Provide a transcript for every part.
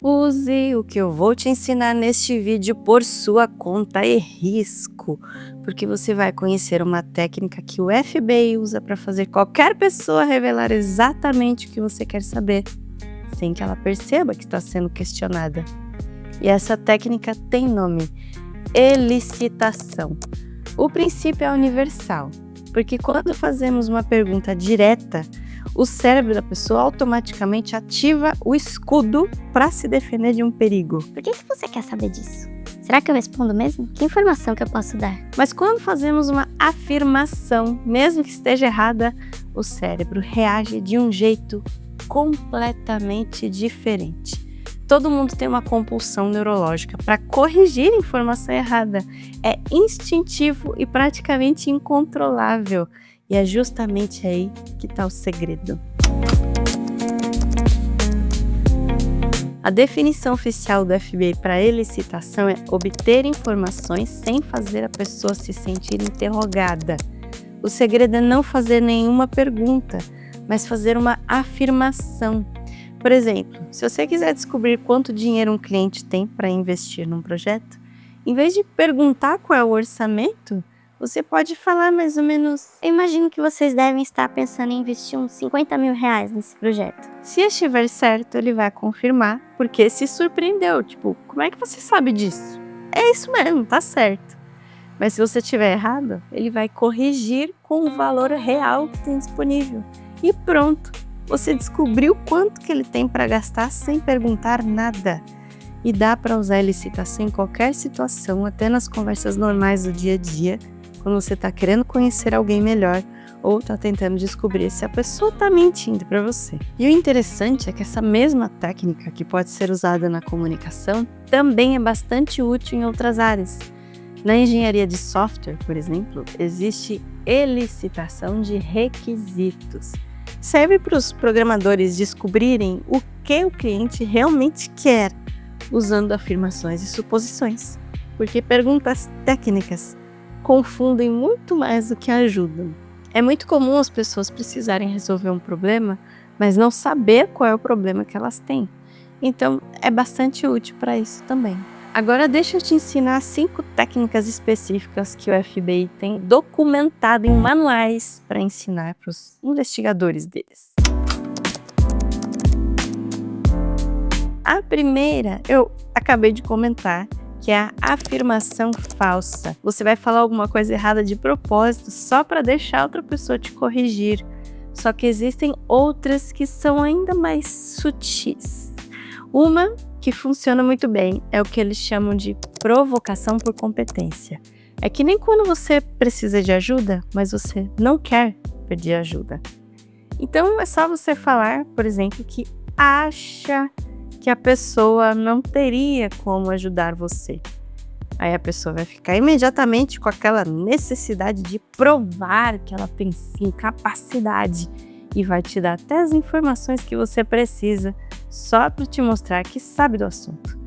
Use o que eu vou te ensinar neste vídeo por sua conta e risco, porque você vai conhecer uma técnica que o FBI usa para fazer qualquer pessoa revelar exatamente o que você quer saber, sem que ela perceba que está sendo questionada. E essa técnica tem nome: elicitação. O princípio é universal, porque quando fazemos uma pergunta direta, o cérebro da pessoa automaticamente ativa o escudo para se defender de um perigo. Por que você quer saber disso? Será que eu respondo mesmo? Que informação que eu posso dar? Mas quando fazemos uma afirmação, mesmo que esteja errada, o cérebro reage de um jeito completamente diferente. Todo mundo tem uma compulsão neurológica para corrigir a informação errada. É instintivo e praticamente incontrolável. E é justamente aí que está o segredo. A definição oficial do FBI para elicitação é obter informações sem fazer a pessoa se sentir interrogada. O segredo é não fazer nenhuma pergunta, mas fazer uma afirmação. Por exemplo, se você quiser descobrir quanto dinheiro um cliente tem para investir num projeto, em vez de perguntar qual é o orçamento, você pode falar mais ou menos: Eu imagino que vocês devem estar pensando em investir uns 50 mil reais nesse projeto. Se estiver certo, ele vai confirmar, porque se surpreendeu. Tipo, como é que você sabe disso? É isso mesmo, tá certo. Mas se você estiver errado, ele vai corrigir com o valor real que tem disponível. E pronto, você descobriu quanto que ele tem para gastar sem perguntar nada. E dá para usar a elicitação em qualquer situação, até nas conversas normais do dia a dia, quando você está querendo conhecer alguém melhor ou está tentando descobrir se a pessoa está mentindo para você. E o interessante é que essa mesma técnica, que pode ser usada na comunicação, também é bastante útil em outras áreas. Na engenharia de software, por exemplo, existe elicitação de requisitos. Serve para os programadores descobrirem o que o cliente realmente quer, usando afirmações e suposições, porque perguntas técnicas confundem muito mais do que ajudam. É muito comum as pessoas precisarem resolver um problema, mas não saber qual é o problema que elas têm. Então, é bastante útil para isso também. Agora, deixa eu te ensinar 5 técnicas específicas que o FBI tem documentado em manuais para ensinar para os investigadores deles. A primeira, eu acabei de comentar, que é a afirmação falsa. Você vai falar alguma coisa errada de propósito só para deixar outra pessoa te corrigir. Só que existem outras que são ainda mais sutis. Uma que funciona muito bem é o que eles chamam de provocação por competência. É que nem quando você precisa de ajuda, mas você não quer pedir ajuda. Então é só você falar, por exemplo, que acha que a pessoa não teria como ajudar você. Aí a pessoa vai ficar imediatamente com aquela necessidade de provar que ela tem sim capacidade e vai te dar até as informações que você precisa só para te mostrar que sabe do assunto.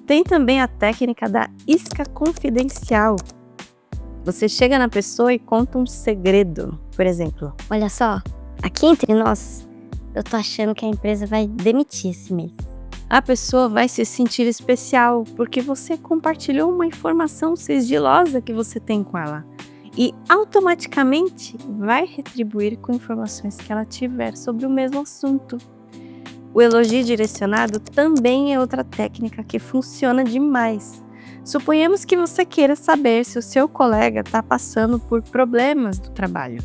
Tem também a técnica da isca confidencial. Você chega na pessoa e conta um segredo. Por exemplo: Olha só, aqui entre nós, eu tô achando que a empresa vai demitir esse mês. A pessoa vai se sentir especial porque você compartilhou uma informação sigilosa que você tem com ela e automaticamente vai retribuir com informações que ela tiver sobre o mesmo assunto. O elogio direcionado também é outra técnica que funciona demais. Suponhamos que você queira saber se o seu colega está passando por problemas do trabalho.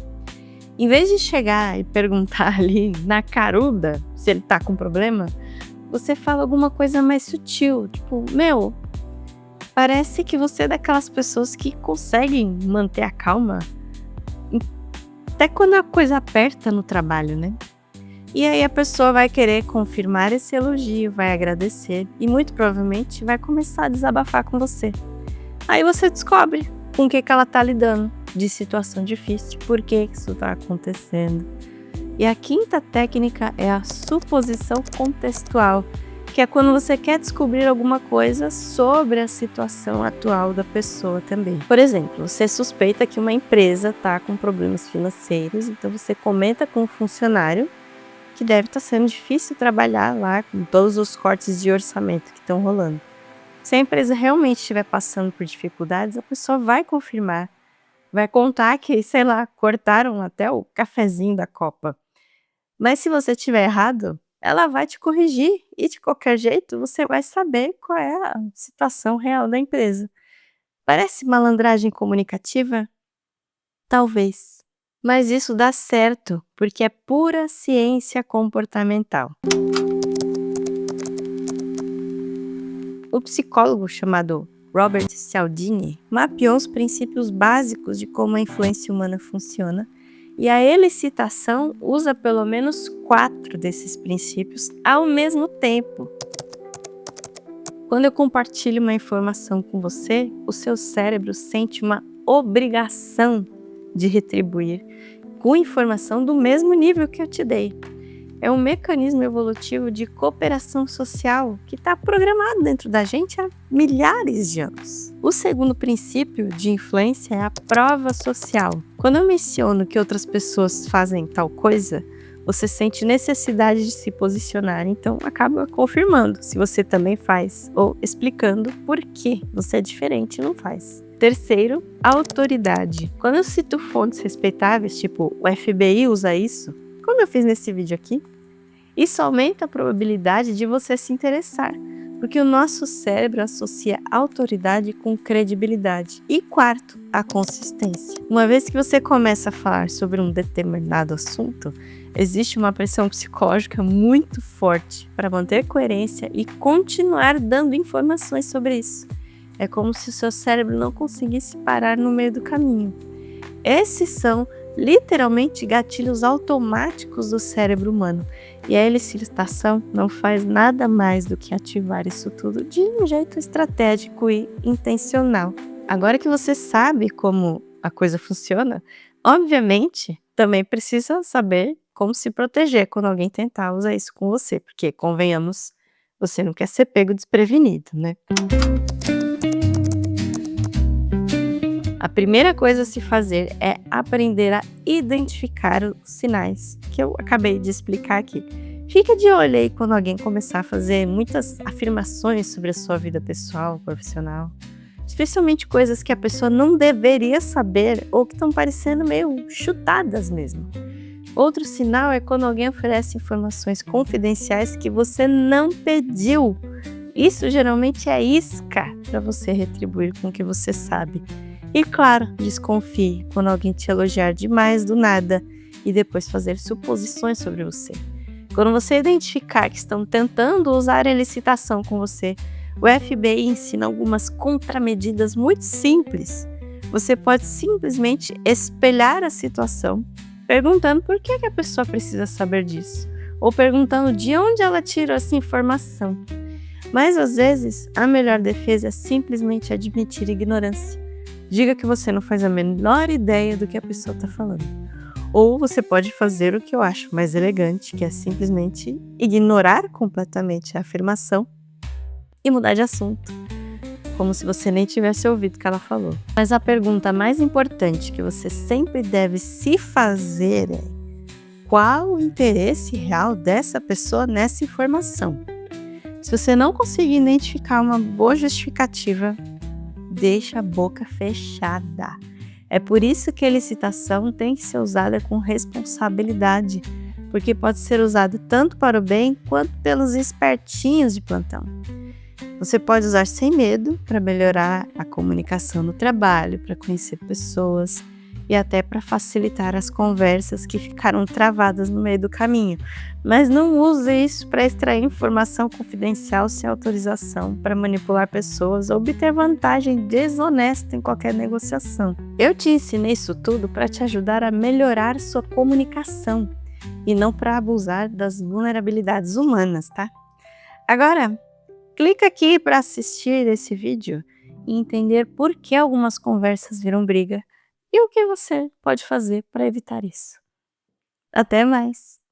Em vez de chegar e perguntar ali na caruda se ele está com problema, você fala alguma coisa mais sutil, tipo: meu, parece que você é daquelas pessoas que conseguem manter a calma até quando a coisa aperta no trabalho, né? E aí a pessoa vai querer confirmar esse elogio, vai agradecer e muito provavelmente vai começar a desabafar com você. Aí você descobre com o que ela tá lidando de situação difícil, por que isso tá acontecendo. E a quinta técnica é a suposição contextual, que é quando você quer descobrir alguma coisa sobre a situação atual da pessoa também. Por exemplo, você suspeita que uma empresa está com problemas financeiros, então você comenta com o funcionário que deve estar sendo difícil trabalhar lá com todos os cortes de orçamento que estão rolando. Se a empresa realmente estiver passando por dificuldades, a pessoa vai confirmar, vai contar que, sei lá, cortaram até o cafezinho da copa. Mas se você estiver errado, ela vai te corrigir e de qualquer jeito você vai saber qual é a situação real da empresa. Parece malandragem comunicativa? Talvez. Mas isso dá certo, porque é pura ciência comportamental. O psicólogo chamado Robert Cialdini mapeou os princípios básicos de como a influência humana funciona, e a elicitação usa pelo menos 4 desses princípios ao mesmo tempo. Quando eu compartilho uma informação com você, o seu cérebro sente uma obrigação de retribuir com informação do mesmo nível que eu te dei. É um mecanismo evolutivo de cooperação social que está programado dentro da gente há milhares de anos. O segundo princípio de influência é a prova social. Quando eu menciono que outras pessoas fazem tal coisa, você sente necessidade de se posicionar, então acaba confirmando se você também faz ou explicando por que você é diferente e não faz. Terceiro, autoridade. Quando eu cito fontes respeitáveis, tipo o FBI usa isso, como eu fiz nesse vídeo aqui, isso aumenta a probabilidade de você se interessar, porque o nosso cérebro associa autoridade com credibilidade. E quarto, a consistência. Uma vez que você começa a falar sobre um determinado assunto, existe uma pressão psicológica muito forte para manter coerência e continuar dando informações sobre isso. É como se o seu cérebro não conseguisse parar no meio do caminho. Esses são literalmente gatilhos automáticos do cérebro humano. E a elicitação não faz nada mais do que ativar isso tudo de um jeito estratégico e intencional. Agora que você sabe como a coisa funciona, obviamente também precisa saber como se proteger quando alguém tentar usar isso com você, porque, convenhamos, você não quer ser pego desprevenido, né? A primeira coisa a se fazer é aprender a identificar os sinais, que eu acabei de explicar aqui. Fica de olho aí quando alguém começar a fazer muitas afirmações sobre a sua vida pessoal, profissional, especialmente coisas que a pessoa não deveria saber ou que estão parecendo meio chutadas mesmo. Outro sinal é quando alguém oferece informações confidenciais que você não pediu. Isso geralmente é isca para você retribuir com o que você sabe. E claro, desconfie quando alguém te elogiar demais do nada e depois fazer suposições sobre você. Quando você identificar que estão tentando usar a elicitação com você, o FBI ensina algumas contramedidas muito simples. Você pode simplesmente espelhar a situação, perguntando por que a pessoa precisa saber disso, ou perguntando de onde ela tirou essa informação. Mas às vezes, a melhor defesa é simplesmente admitir ignorância. Diga que você não faz a menor ideia do que a pessoa está falando. Ou você pode fazer o que eu acho mais elegante, que é simplesmente ignorar completamente a afirmação e mudar de assunto, como se você nem tivesse ouvido o que ela falou. Mas a pergunta mais importante que você sempre deve se fazer é: qual o interesse real dessa pessoa nessa informação? Se você não conseguir identificar uma boa justificativa, deixa a boca fechada. É por isso que a elicitação tem que ser usada com responsabilidade, porque pode ser usada tanto para o bem quanto pelos espertinhos de plantão. Você pode usar sem medo para melhorar a comunicação no trabalho, para conhecer pessoas e até para facilitar as conversas que ficaram travadas no meio do caminho. Mas não use isso para extrair informação confidencial sem autorização, para manipular pessoas ou obter vantagem desonesta em qualquer negociação. Eu te ensinei isso tudo para te ajudar a melhorar sua comunicação e não para abusar das vulnerabilidades humanas, tá? Agora, clica aqui para assistir esse vídeo e entender por que algumas conversas viram briga e o que você pode fazer para evitar isso. Até mais!